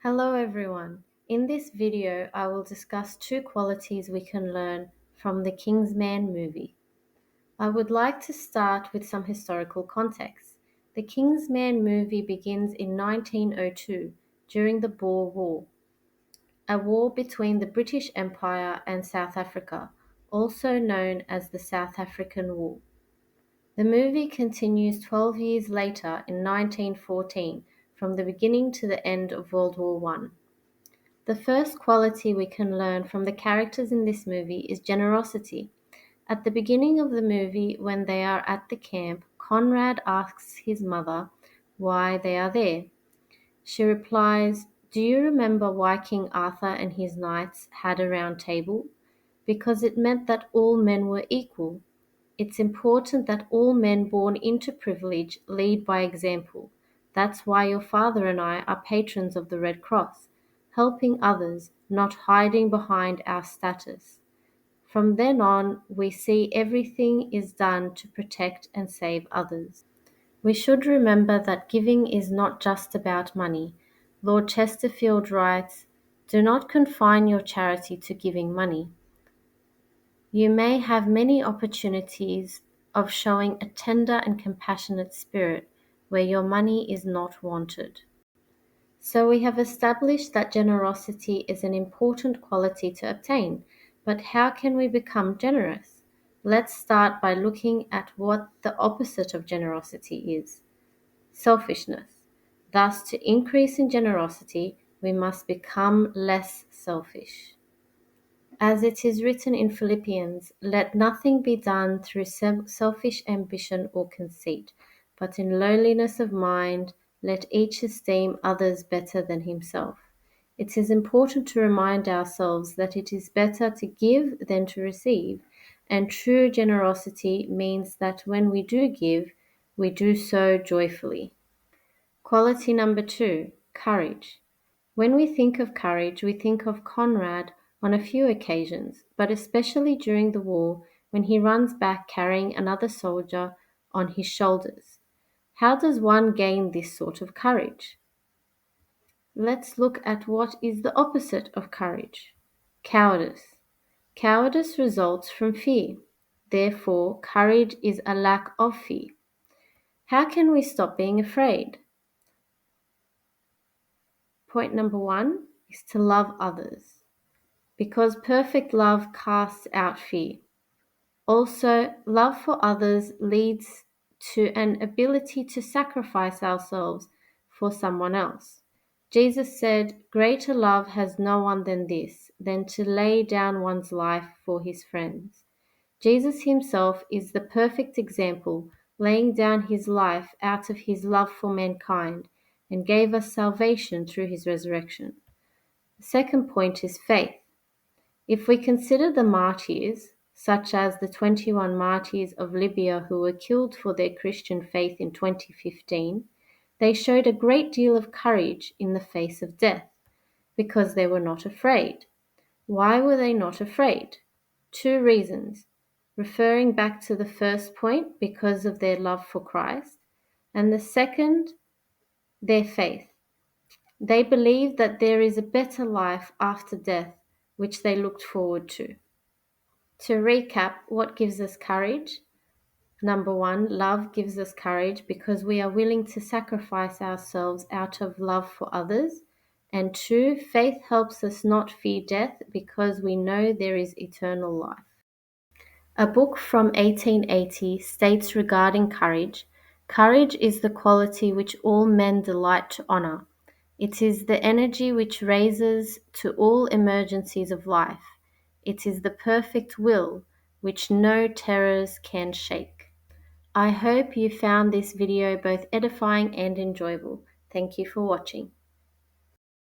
Hello everyone. In this video, I will discuss two qualities we can learn from the Kingsman movie. I would like to start with some historical context. The Kingsman movie begins in 1902 during the Boer War, a war between the British Empire and South Africa, also known as the South African War. The movie continues 12 years later in 1914, from the beginning to the end of World War I. The first quality we can learn from the characters in this movie is generosity. At the beginning of the movie, when they are at the camp, Conrad asks his mother why they are there. She replies, "Do you remember why King Arthur and his knights had a round table? Because it meant that all men were equal. It's important that all men born into privilege lead by example. That's why your father and I are patrons of the Red Cross, helping others, not hiding behind our status." From then on, we see everything is done to protect and save others. We should remember that giving is not just about money. Lord Chesterfield writes, "Do not confine your charity to giving money. You may have many opportunities of showing a tender and compassionate spirit where your money is not wanted." So we have established that generosity is an important quality to obtain, but how can we become generous? Let's start by looking at what the opposite of generosity is: selfishness. Thus, to increase in generosity, we must become less selfish. As it is written in Philippians, "Let nothing be done through selfish ambition or conceit, but in lowliness of mind let each esteem others better than himself." It is important to remind ourselves that it is better to give than to receive, and true generosity means that when we do give, we do so joyfully. Quality number 2, courage. When we think of courage, we think of Conrad on a few occasions, but especially during the war when he runs back carrying another soldier on his shoulders. How does one gain this sort of courage? Let's look at what is the opposite of courage: cowardice. Cowardice results from fear. Therefore, courage is a lack of fear. How can we stop being afraid? Point number 1 is to love others, because perfect love casts out fear. Also, love for others leads to an ability to sacrifice ourselves for someone else. Jesus said, "Greater love has no one than this, than to lay down one's life for his friends." Jesus himself is the perfect example, laying down his life out of his love for mankind, and gave us salvation through his resurrection. The second point is faith. If we consider the martyrs, such as the 21 martyrs of Libya who were killed for their Christian faith in 2015, they showed a great deal of courage in the face of death, because they were not afraid. Why were they not afraid? Two reasons. Referring back to the first point, because of their love for Christ, and the second, their faith. They believed that there is a better life after death, which they looked forward to. To recap, what gives us courage? Number 1, love gives us courage because we are willing to sacrifice ourselves out of love for others. And 2, faith helps us not fear death because we know there is eternal life. A book from 1880 states regarding courage, "Courage is the quality which all men delight to honor. It is the energy which raises to all emergencies of life. It is the perfect will which no terrors can shake." I hope you found this video both edifying and enjoyable. Thank you for watching.